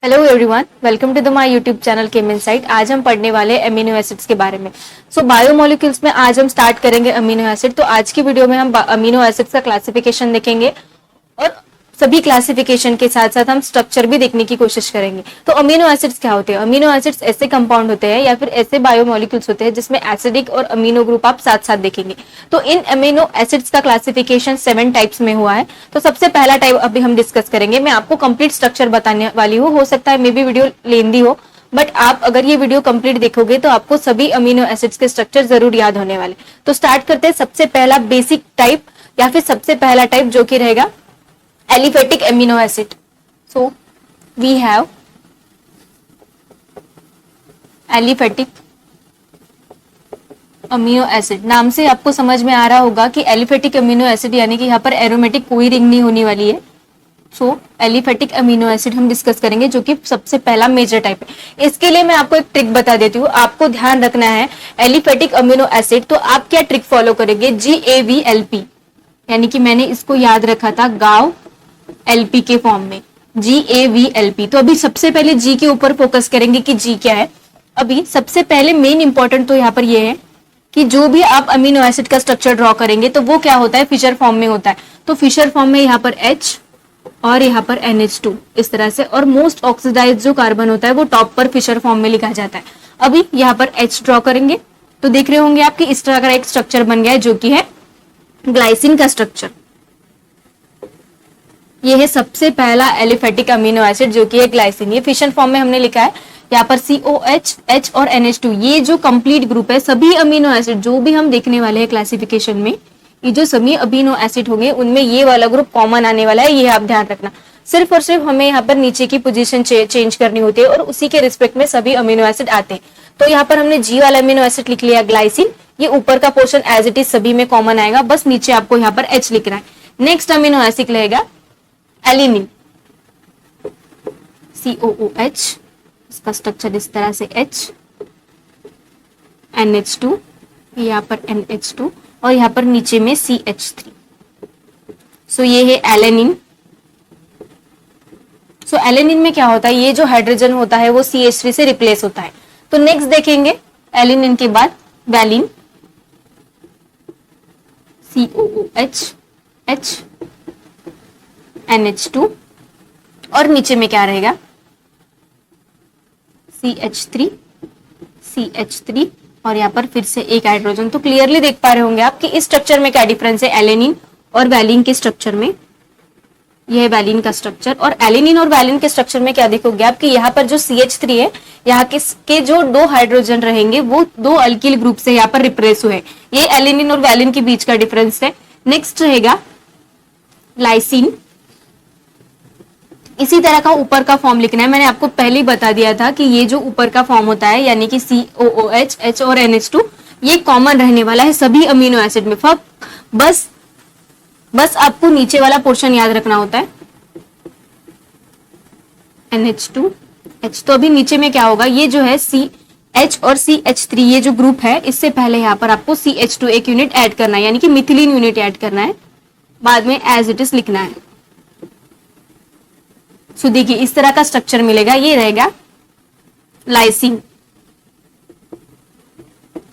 Hello everyone, welcome to the my YouTube channel Chem Insight. आज हम पढ़ने वाले अमीनो एसिड्स के बारे में। बायोमोलिक्यूल्स में आज हम स्टार्ट करेंगे अमीनो एसिड। तो आज की वीडियो में हम अमीनो एसिड्स का क्लासिफिकेशन देखेंगे और सभी क्लासिफिकेशन के साथ साथ हम स्ट्रक्चर भी देखने की कोशिश करेंगे। तो अमीनो एसिड्स क्या होते हैं? अमीनो एसिड्स ऐसे कंपाउंड होते हैं या फिर ऐसे बायोमोलिक्यूल्स होते हैं जिसमें एसिडिक और अमीनो ग्रुप आप साथ साथ देखेंगे। तो इन अमीनो एसिड्स का क्लासिफिकेशन 7 टाइप्स में हुआ है। तो सबसे पहला टाइप अभी हम डिस्कस करेंगे। मैं आपको कंप्लीट स्ट्रक्चर बताने वाली हूँ। हो सकता है मे बी वीडियो लेंदी हो, बट आप अगर ये वीडियो कंप्लीट देखोगे तो आपको सभी अमीनो एसिड्स के स्ट्रक्चर जरूर याद होने वाले। तो स्टार्ट करते हैं। सबसे पहला बेसिक टाइप या फिर सबसे पहला टाइप जो कि रहेगा aliphatic amino acid. So we have aliphatic amino acid. नाम से आपको समझ में आ रहा होगा कि एलिफेटिक अमीनो एसिड यानी कि यहाँ पर एरोमेटिक कोई रिंग नहीं होने वाली है। सो एलिफेटिक अमीनो एसिड हम डिस्कस करेंगे जो कि सबसे पहला मेजर टाइप है। इसके लिए मैं आपको एक ट्रिक बता देती हूँ। आपको ध्यान रखना है एलिफेटिक अमीनो एसिड, तो आप क्या ट्रिक फॉलो करेंगे? GAVLP, यानी कि मैंने इसको याद रखा था गाव LP के फॉर्म में, GAVLP। तो अभी सबसे पहले G के ऊपर फोकस करेंगे कि G क्या है। अभी सबसे पहले मेन इंपॉर्टेंट तो यहाँ पर ये है कि जो भी आप अमीनो एसिड का स्ट्रक्चर ड्रॉ करेंगे तो वो क्या होता है? फिशर फॉर्म में होता है। तो फिशर फॉर्म में यहाँ पर H और यहाँ पर NH2 इस तरह से, और मोस्ट ऑक्सीडाइज जो कार्बन होता है वो टॉप पर फिशर फॉर्म में लिखा जाता है। अभी यहाँ पर H ड्रॉ करेंगे तो देख रहे होंगे आप कि इस तरह का एक स्ट्रक्चर बन गया है जो कि है ग्लाइसिन का स्ट्रक्चर। ये है सबसे पहला एलिफेटिक अमीनो एसिड जो कि है ग्लाइसिन। ये फिशन फॉर्म में हमने लिखा है यहाँ पर COH, H और NH2। ये जो कंप्लीट ग्रुप है, सभी अमीनो एसिड जो भी हम देखने वाले हैं क्लासिफिकेशन में, ये जो सभी अमीनो एसिड होंगे उनमें ये वाला ग्रुप कॉमन आने वाला है। ये आप ध्यान रखना। सिर्फ और सिर्फ हमें यहाँ पर नीचे की पोजीशन चेंज करनी होती है और उसी के रिस्पेक्ट में सभी अमीनो एसिड आते हैं। तो यहाँ पर हमने G वाला अमीनो एसिड लिख लिया ग्लाइसिन। ये ऊपर का पोर्शन एज इट इज सभी में कॉमन आएगा, बस नीचे आपको यहाँ पर H लिखना है। नेक्स्ट अमीनो एसिड रहेगा एलिनिन, COOH। इसका स्ट्रक्चर इस तरह से H, NH2, यहाँ पर NH2 और यहाँ पर नीचे में CH3। सो ये है एलेनिन। सो एलेनिन में क्या होता है? ये जो हाइड्रोजन होता है वो CH3 से रिप्लेस होता है। तो नेक्स्ट देखेंगे एलिनिन के बाद वैलिन, COOH, H, NH2 और नीचे में क्या रहेगा? CH3, CH3 और यहाँ पर फिर से एक हाइड्रोजन। तो क्लियरली देख पा रहे होंगे आप कि इस स्ट्रक्चर में क्या डिफरेंस है एलेनिन और वैलिन के स्ट्रक्चर में। यह है वैलिन का स्ट्रक्चर। और एलेनिन और वैलिन के स्ट्रक्चर में क्या देखोगे आप कि यहाँ पर जो CH3 है, यहाँ के जो 2 हाइड्रोजन रहेंगे वो 2 अल्किल ग्रुप से यहाँ पर रिप्लेस हुए। ये एलेनिन और वैलिन के बीच का डिफरेंस है। नेक्स्ट रहेगा लाइसिन। इसी तरह का ऊपर का फॉर्म लिखना है। मैंने आपको पहले ही बता दिया था कि ये जो ऊपर का फॉर्म होता है यानी कि COOH, H और NH2 ये कॉमन रहने वाला है सभी अमीनो एसिड में। बस आपको नीचे वाला पोर्शन याद रखना होता है, NH2, H। तो अभी नीचे में क्या होगा? ये जो है CH और CH3 ये जो ग्रुप है, इससे पहले यहाँ पर आपको CH2 एक यूनिट ऐड करना है, यानी कि मिथिलीन यूनिट ऐड करना है, बाद में एज इट इज लिखना है। सो देखिए इस तरह का स्ट्रक्चर मिलेगा। ये रहेगा लाइसिन।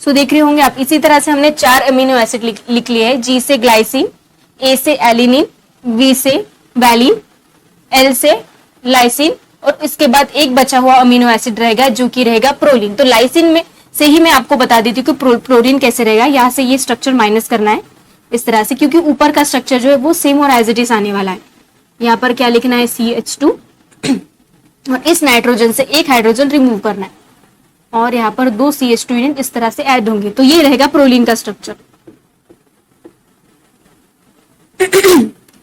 सो देख रहे होंगे आप, इसी तरह से हमने 4 अमीनो एसिड लिख लिए हैं। G से ग्लाइसिन, A से एलिनिन, V से वैलिन, L से लाइसिन और इसके बाद एक बचा हुआ अमीनो एसिड रहेगा जो कि रहेगा प्रोलिन। तो लाइसिन में से ही मैं आपको बता देती हूँ कि प्रोलिन कैसे रहेगा। यहाँ से ये स्ट्रक्चर माइनस करना है इस तरह से, क्योंकि ऊपर का स्ट्रक्चर जो है वो सेम और एज इट इज आने वाला है। यहाँ पर क्या लिखना है? CH2 और इस नाइट्रोजन से एक हाइड्रोजन रिमूव करना है और यहाँ पर 2 CH2 यूनिट इस तरह से ऐड होंगे। तो ये रहेगा प्रोलिन का स्ट्रक्चर।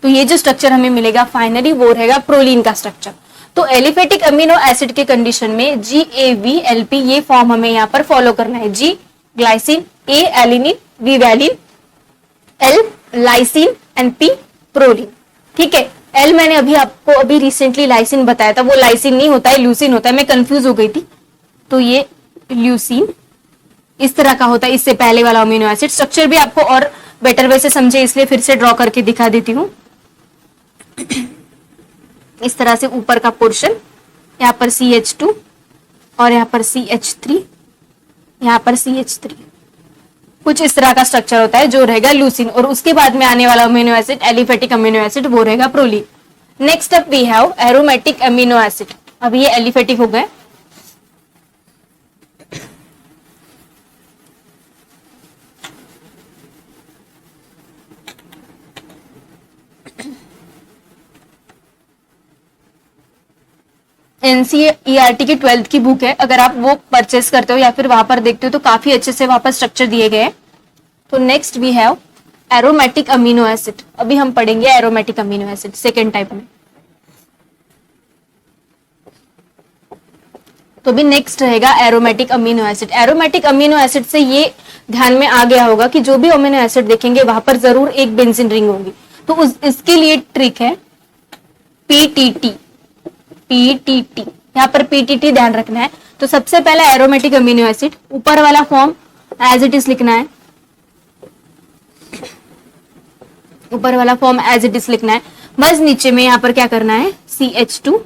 तो ये जो स्ट्रक्चर हमें मिलेगा फाइनली वो रहेगा प्रोलिन का स्ट्रक्चर। तो एलिफेटिक अमीनो एसिड के कंडीशन में GAVLP ये फॉर्म हमें यहाँ पर फॉलो करना है। G glycine, A alanine, V valine, L lysine and P proline. ठीक है। L मैंने अभी रिसेंटली लाइसिन बताया था, वो लाइसिन नहीं होता है, ल्यूसिन होता है। मैं कंफ्यूज हो गई थी। तो ये ल्यूसिन इस तरह का होता है। इससे पहले वाला अमीनो एसिड स्ट्रक्चर भी आपको और बेटर वे से समझे इसलिए फिर से ड्रॉ करके दिखा देती हूँ। इस तरह से ऊपर का पोर्शन यहाँ पर CH2 और यहाँ पर CH3, यहाँ पर CH3। कुछ इस तरह का स्ट्रक्चर होता है जो रहेगा लूसीन, और उसके बाद में आने वाला amino acid aliphatic amino acid वो रहेगा proline. Next up we have aromatic amino acid. अब ये एलिफेटिक हो गए। NCERT की 12th की बुक है, अगर आप वो परचेस करते हो या फिर वहां पर देखते हो तो काफी अच्छे से वहां पर स्ट्रक्चर दिए गए हैं। तो next we have aromatic amino acid. अभी हम पढ़ेंगे aromatic amino acid second type में। तो भी नेक्स्ट रहेगा aromatic amino acid. Aromatic amino acid से ये ध्यान में आ गया होगा कि जो भी अमीनो एसिड देखेंगे वहां पर जरूर एक बेंजीन रिंग होगी। तो इसके लिए ट्रिक है PTT। PTT, यहाँ पर PTT ध्यान रखना है। तो सबसे पहला एरोमेटिक अमीनो एसिड, ऊपर वाला फॉर्म एज इट इज लिखना है, ऊपर वाला फॉर्म एज इट इज लिखना है। बस नीचे में यहाँ पर क्या करना है, CH2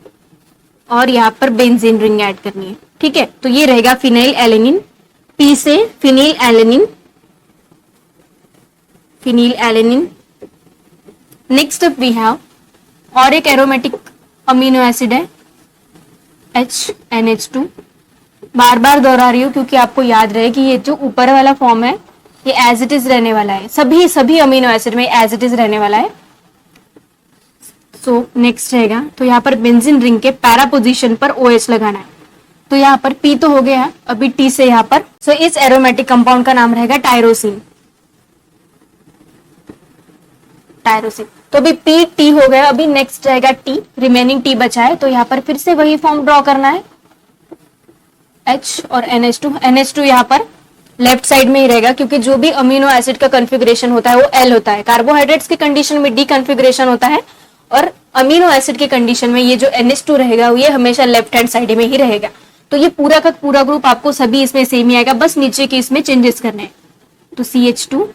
और यहाँ पर बेंजीन रिंग ऐड करनी है। ठीक है, तो ये रहेगा फिनाइल एलेनिन। P से phenylalanine, phenylalanine. Next up we have और एक एरोमेटिक अमीनो एसिड है NH2। बार बार दोहरा रही हूं क्योंकि आपको याद रहे कि ये जो ऊपर वाला फॉर्म है ये एज इट इज रहने वाला है, सभी अमीनो एसिड में एज इट इज रहने वाला है। सो नेक्स्ट रहेगा, तो यहाँ पर बेंजीन रिंग के पैरा पोजीशन पर OH लगाना है। तो यहाँ पर P तो हो गया, अभी T से यहाँ पर। सो इस एरोमेटिक कंपाउंड का नाम रहेगा टायरोसिन। टायरोसिन, तो अभी PT हो गया, अभी नेक्स्ट रहेगा T, रिमेनिंग T बचा है। तो यहाँ पर फिर से वही फॉर्म ड्रॉ करना है, H और NH2। NH2 यहाँ पर लेफ्ट साइड में ही रहेगा क्योंकि जो भी अमीनो एसिड का कॉन्फ़िगरेशन होता है वो L होता है। कार्बोहाइड्रेट्स की कंडीशन में D कॉन्फ़िगरेशन होता है और अमीनो एसिड के कंडीशन में ये जो NH2 रहेगा ये हमेशा लेफ्ट हैंड साइड में ही रहेगा। तो ये पूरा का पूरा ग्रुप आपको सभी इसमें सेम ही आएगा, बस नीचे के इसमें चेंजेस करने हैं। तो CH2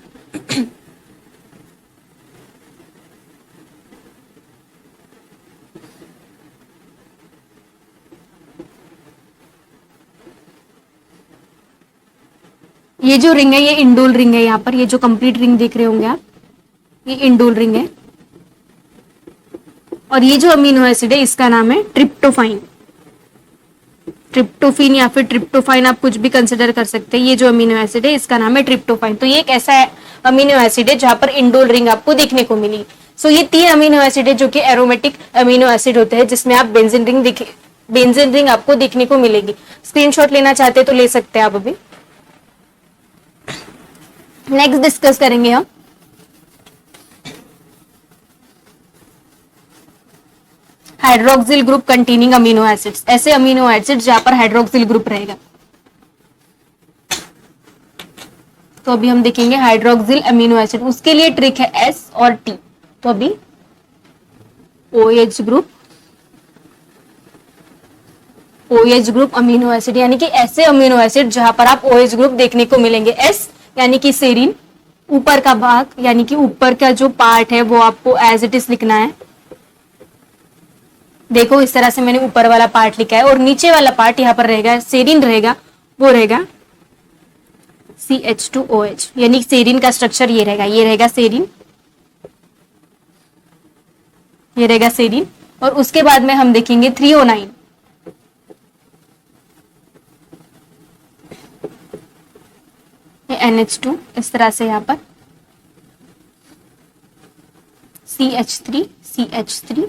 ये जो रिंग है ये इंडोल रिंग है। यहाँ पर ये जो कंप्लीट रिंग देख रहे होंगे आप, ये इंडोल रिंग है। और ये जो अमीनो एसिड है इसका नाम है ट्रिप्टोफाइन। ट्रिप्टोफिन या फिर ट्रिप्टोफाइन आप कुछ भी कंसिडर कर सकते हैं। ये जो अमीनो एसिड है इसका नाम है ट्रिप्टोफाइन। तो ये एक ऐसा अमीनो एसिड है जहां पर इंडोल रिंग आपको देखने को मिली। सो ये 3 अमीनो एसिड है जो कि एरोमेटिक अमीनो एसिड होते हैं, जिसमें आप बेंजीन रिंग आपको देखने को मिलेगी। स्क्रीनशॉट लेना चाहते तो ले सकते हैं आप। अभी नेक्स्ट डिस्कस करेंगे हम hydroxyl group containing amino acids. ऐसे अमीनो एसिड्स जहां पर हाइड्रोक्सिल ग्रुप रहेगा। तो अभी हम देखेंगे हाइड्रोक्सिल अमीनो एसिड, उसके लिए ट्रिक है S और T। तो अभी OH ग्रुप अमीनो एसिड, यानी कि ऐसे अमीनो एसिड जहां पर आप OH ग्रुप देखने को मिलेंगे। S यानी कि सेरीन, ऊपर का भाग यानी कि ऊपर का जो पार्ट है वो आपको एज इट इज लिखना है। देखो इस तरह से मैंने ऊपर वाला पार्ट लिखा है, और नीचे वाला पार्ट यहाँ पर रहेगा, सेरीन रहेगा, वो रहेगा CH2OH। यानी सेरीन का स्ट्रक्चर ये रहेगा सेरीन, ये रहेगा सेरीन। और उसके बाद में हम देखेंगे 309। NH2 इस तरह से यहाँ पर CH3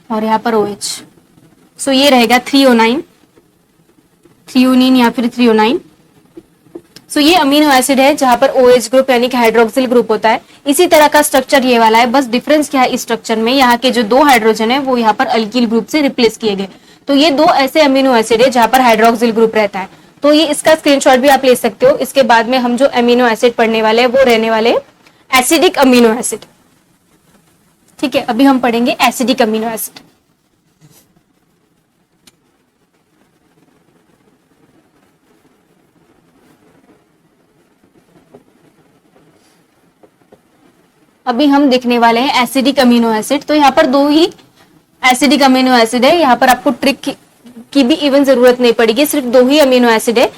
और यहाँ पर OH। सो ये रहेगा 309, थ्रियोनिन या फिर 309। सो ये अमीनो एसिड है जहां पर OH ग्रुप यानी कि हाइड्रोक्सिल ग्रुप होता है। इसी तरह का स्ट्रक्चर ये वाला है, बस डिफरेंस क्या है इस स्ट्रक्चर में, यहाँ के जो 2 हाइड्रोजन है वो यहाँ पर अल्किल ग्रुप से रिप्लेस किए गए। तो ये 2 ऐसे अमीनो एसिड है जहां पर हाइड्रोक्सिल ग्रुप रहता है। तो ये इसका स्क्रीनशॉट भी आप ले सकते हो। इसके बाद में हम जो अमीनो एसिड पढ़ने वाले हैं वो रहने वाले एसिडिक अमीनो एसिड। ठीक है, अभी हम पढ़ेंगे एसिडिक अमीनो एसिड। अभी हम देखने वाले हैं एसिडिक अमीनो एसिड। तो यहाँ पर 2 ही एसिडिक अमीनो एसिड है। यहाँ पर आपको ट्रिक की भी इवन जरूरत नहीं पड़ेगी, सिर्फ 2 ही अमीनो एसिड है,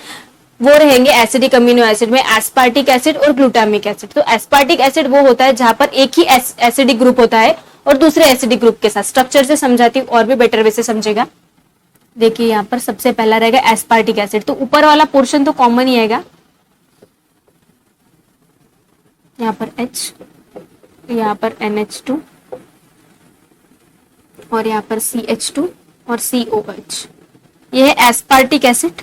वो रहेंगे एसिडिक अमीनो एसिड में, एस्पार्टिक एसिड और ग्लूटामिक एसिड। तो एस्पार्टिक एसिड वो होता है जहां पर एक ही एसिडिक ग्रुप होता है और दूसरे एसिडिक ग्रुप के साथ। स्ट्रक्चर से समझाती हूँ और भी बेटर वे से समझेगा। देखिए यहाँ पर सबसे पहला रहेगा एस्पार्टिक एसिड, तो ऊपर वाला पोर्शन तो कॉमन ही आएगा, यहाँ पर H, यहाँ पर NH2 और यहाँ पर CH2 और COH। ये है एस्पार्टिक एसिड,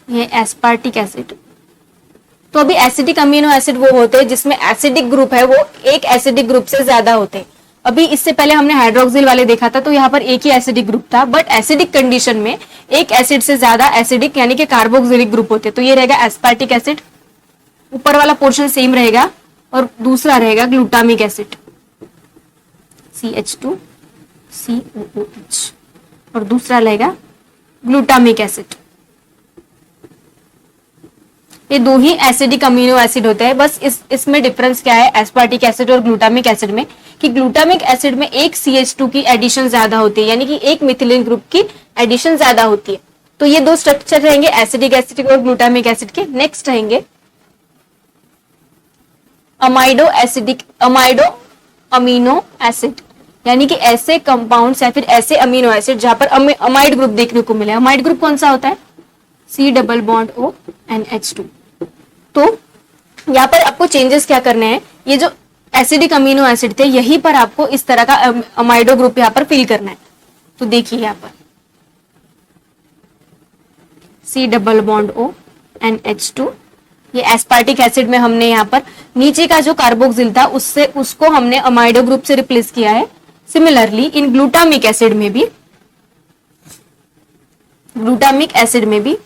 ये एस्पार्टिक एसिड। तो अभी एसिडिक अमीनो एसिड वो होते हैं जिसमें एसिडिक ग्रुप है वो एक एसिडिक ग्रुप से ज्यादा होते हैं। अभी इससे पहले हमने हाइड्रोक्सिल वाले देखा था, तो यहाँ पर एक ही एसिडिक ग्रुप था, बट एसिडिक कंडीशन में एक एसिड से ज्यादा एसिडिक यानी कि कार्बोक्सिलिक ग्रुप होते हैं। तो ये रहेगा एस्पार्टिक एसिड, ऊपर वाला पोर्शन सेम रहेगा, और दूसरा रहेगा ग्लूटामिक एसिड, CH2 COOH, और दूसरा रहेगा ग्लूटामिक एसिड। ये 2 ही एसिडिक अमीनो एसिड होते हैं, बस इसमें डिफरेंस क्या है एस्पार्टिक एसिड और ग्लूटामिक एसिड में, कि ग्लूटामिक एसिड में एक CH2 की एडिशन ज्यादा होती है, यानी कि एक मिथिलीन ग्रुप की एडिशन ज्यादा होती है। तो ये 2 स्ट्रक्चर रहेंगे एसिडिक एसिड और ग्लूटामिक एसिड के। नेक्स्ट रहेंगे अमाइडो अमीनो एसिड, यानी कि ऐसे कंपाउंड्स या फिर ऐसे अमीनो एसिड जहां पर अमाइड ग्रुप देखने को मिले। अमाइड ग्रुप कौन सा होता है? C+O NH2। तो यहाँ पर आपको चेंजेस क्या करने हैं, ये जो एसिडिक अमीनो एसिड थे यहीं पर आपको इस तरह का अमाइडो ग्रुप यहाँ पर फिल करना है। तो देखिए यहाँ पर C+O NH2, ये एस्पार्टिक एसिड में हमने यहाँ पर नीचे का जो कार्बोक्सिल था उसको हमने अमाइडो ग्रुप से रिप्लेस किया है। सिमिलरली इन ग्लूटामिक एसिड में भी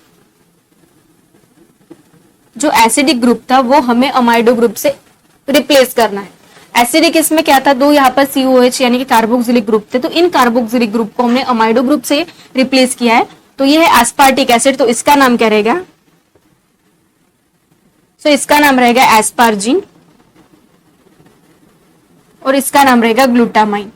जो एसिडिक ग्रुप था वो हमें अमाइडो ग्रुप से रिप्लेस करना है। एसिडिक इसमें क्या था, 2 यहाँ पर COH यानी कि कार्बोक्सिलिक ग्रुप थे, तो इन कार्बोक्सिलिक ग्रुप को हमने अमाइडो ग्रुप से रिप्लेस किया है। तो ये है एस्पार्टिक एसिड, तो इसका नाम क्या रहेगा? तो इसका नाम रहेगा एस्पार्जिन और इसका नाम रहेगा ग्लूटामाइन।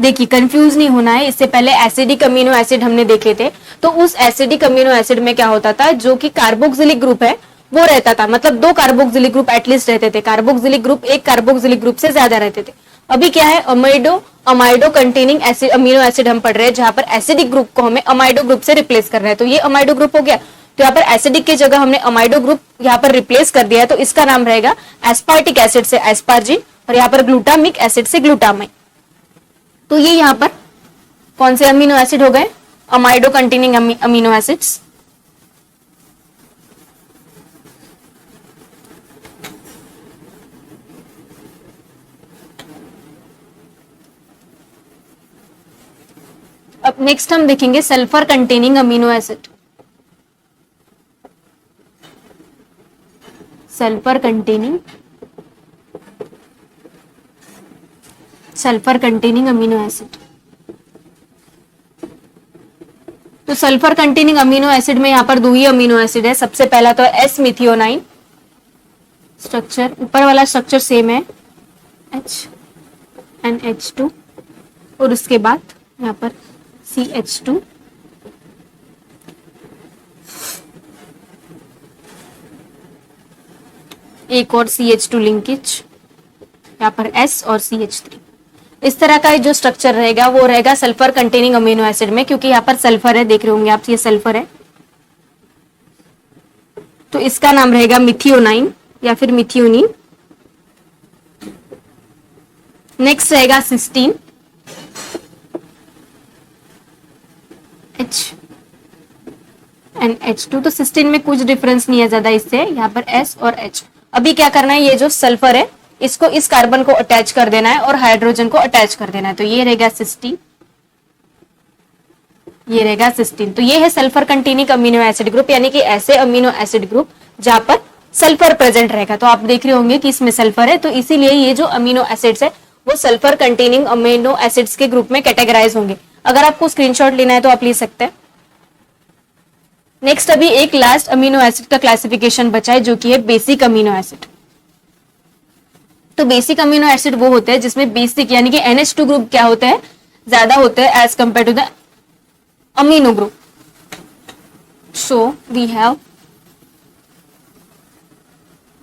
देखिए कंफ्यूज नहीं होना है, इससे पहले एसिडिक अमीनो एसिड हमने देखे थे, तो उस एसिडिक अमीनो एसिड में क्या होता था, जो कि कार्बोक्सिलिक ग्रुप है वो रहता था, मतलब 2 कार्बोक्सिलिक ग्रुप एटलीस्ट रहते थे, कार्बोक्सिलिक ग्रुप एक कार्बोक्सिलिक ग्रुप से ज्यादा रहते थे। अभी क्या है, अमाइडो कंटेनिंग अमीनो एसिड हम पढ़ रहे हैं, जहां पर एसिडिक ग्रुप को हमें अमाइडो ग्रुप से रिप्लेस करना है। तो ये अमाइडो ग्रुप हो गया, तो यहाँ पर एसिडिक की जगह हमने अमाइडो ग्रुप यहाँ पर रिप्लेस कर दिया है, तो इसका नाम रहेगा एस्पार्टिक एसिड से एस्पार्जिन और यहाँ पर ग्लूटामिक एसिड से ग्लूटामाइन। तो ये यहाँ पर कौन से अमीनो एसिड हो गए? Amido containing amino acids. अब नेक्स्ट हम देखेंगे sulphur containing amino acid. Sulphur containing amino acid. तो सल्फर कंटेनिंग अमीनो एसिड में यहां पर 2 ही अमीनो एसिड है। सबसे पहला तो S मिथियोनाइन, स्ट्रक्चर ऊपर वाला स्ट्रक्चर सेम है NH2 और उसके बाद यहां पर CH2 एक और CH2 लिंकेज, यहाँ पर S और CH3। इस तरह का जो स्ट्रक्चर रहेगा वो रहेगा सल्फर कंटेनिंग अमीनो एसिड में, क्योंकि यहाँ पर सल्फर है, देख रहे होंगे आप, ये सल्फर है, तो इसका नाम रहेगा मिथियोनाइन या फिर मिथियोनिन। नेक्स्ट रहेगा सिस्टीन, NH2। तो सिस्टीन में कुछ डिफरेंस नहीं है ज्यादा इससे, यहाँ पर S और H। अभी क्या करना है, ये जो सल्फर है इसको इस कार्बन को अटैच कर देना है और हाइड्रोजन को अटैच कर देना है, तो ये रहेगा सिस्टीन, ये रहेगा सिस्टीन। तो ये है sulphur containing amino acid group, यानी कि ऐसे अमीनो एसिड ग्रुप जहां पर सल्फर प्रेजेंट रहेगा। तो आप देख रहे होंगे कि इसमें सल्फर है, तो इसीलिए ये जो अमीनो एसिड्स है वो सल्फर कंटेनिंग अमीनो एसिड्स के ग्रुप में कैटेगराइज होंगे। अगर आपको स्क्रीनशॉट लेना है तो आप ले सकते हैं। नेक्स्ट अभी एक लास्ट अमीनो एसिड का क्लासिफिकेशन बचा है, जो कि है बेसिक अमीनो एसिड। तो बेसिक अमीनो एसिड वो होते हैं जिसमें बेसिक यानी कि NH2 ग्रुप क्या होता है, ज्यादा होता है as compare to the amino group. So we have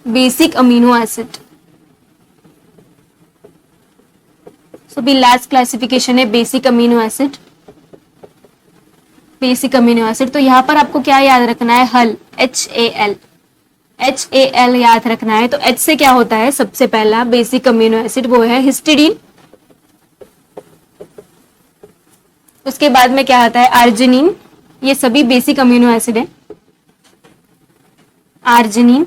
basic amino acid. So भी लास्ट क्लासिफिकेशन है basic amino acid. Basic amino acid, तो यहां पर आपको क्या याद रखना है, हल, HAL. HAL याद रखना है. तो H से क्या होता है, सबसे पहला बेसिक अमीनो एसिड वो है हिस्टिडीन. उसके बाद में क्या आता है, आर्जिनिन. ये सभी बेसिक अमीनो एसिड है. आर्जिनिन.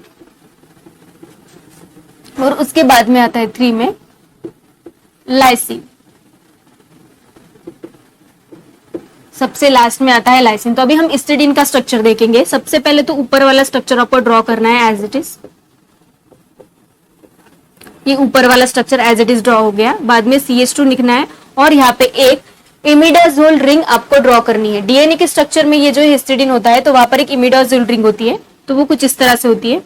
और उसके बाद में आता है 3 में लाइसिन. सबसे लास्ट में आता है लाइसिन. तो अभी हम हिस्टिडीन का स्ट्रक्चर देखेंगे. सबसे पहले तो ऊपर वाला स्ट्रक्चर आपको ड्रॉ करना है एज इट इज. ये ऊपर वाला structure as it is draw हो गया. बाद में CH2 लिखना है और यहाँ पे एक इमिडाजोल रिंग आपको ड्रॉ करनी है. DNA के स्ट्रक्चर में ये जो हिस्टिडीन होता है तो वहां पर एक इमिडाजोल रिंग होती है, तो वो कुछ इस तरह से होती है.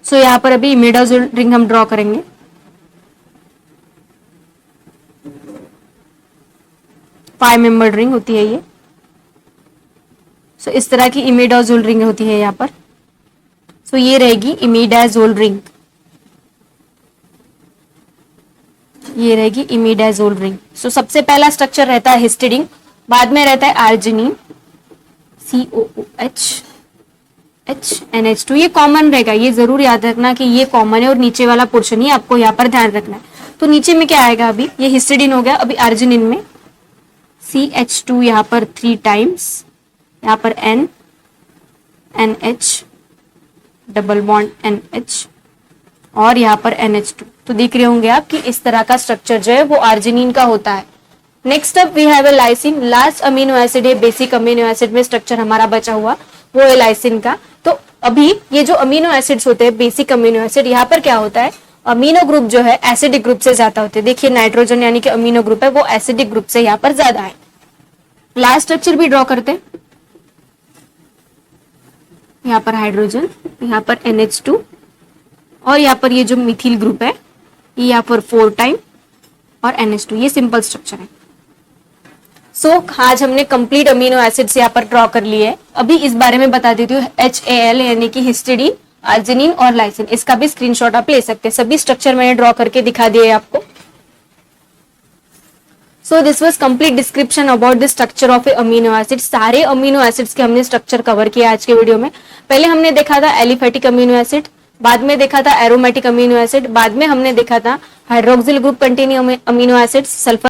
सो यहां पर अभी इमिडाजोल रिंग हम ड्रॉ करेंगे. फाइव मेंबर्ड रिंग होती है ये. सो इस तरह की इमिडाजोल रिंग होती है यहाँ पर. सो ये रहेगी इमिडाजोल रिंग. ये रहेगी इमिडाजोल रिंग. सो सबसे पहला स्ट्रक्चर रहता है हिस्टिडीन, बाद में रहता है आर्जिनिन, COOH, NH2. ये कॉमन रहेगा, ये जरूर याद रखना कि ये कॉमन है और नीचे वाला पोर्शन ही आपको यहाँ पर ध्यान रखना है. तो नीचे में क्या आएगा, अभी ये हिस्टिडीन हो गया. अभी आर्जिनिन में CH2 यहाँ पर 3 टाइम्स, यहाँ पर NH, डबल बॉन्ड NH और यहाँ पर NH2. तो देख रहे होंगे आप कि इस तरह का स्ट्रक्चर जो है वो आर्जिनिन का होता है. Next up we have a lysine. Last amino acid है बेसिक अमीनो एसिड में स्ट्रक्चर हमारा बचा हुआ वो है लाइसिन का. तो अभी ये जो अमीनो एसिड्स होते हैं बेसिक अमीनो एसिड, यहाँ पर क्या होता है, अमीनो ग्रुप जो है एसिडिक ग्रुप से ज्यादा होते हैं. देखिए नाइट्रोजन यानी कि अमीनो ग्रुप है वो एसिडिक ग्रुप से यहाँ पर ज्यादा है. लास्ट स्ट्रक्चर भी ड्रॉ करते हैं. यहाँ पर हाइड्रोजन, यहाँ पर NH2 और यहाँ पर ये जो मिथिल ग्रुप है ये यहाँ पर 4 टाइम और NH2. ये सिंपल स्ट्रक्चर है. सो आज हमने कंप्लीट अमीनो एसिड्स यहाँ पर ड्रॉ कर लिए है. अभी इस बारे में बता देती हूँ, HAL यानी कि हिस्टिडीन, आर्जिनिन और लाइसिन. इसका भी स्क्रीनशॉट आप ले सकते हैं. सभी स्ट्रक्चर मैंने ड्रॉ करके दिखा दिए आपको. So this was complete description about the structure of A amino acid. सारे अमीनो एसिड्स के हमने स्ट्रक्चर कवर किया आज के वीडियो में. पहले हमने देखा था एलिफेटिक अमीनो एसिड, बाद में देखा था एरोमेटिक अमीनो एसिड, बाद में हमने देखा था hydroxyl group containing amino acid, sulphur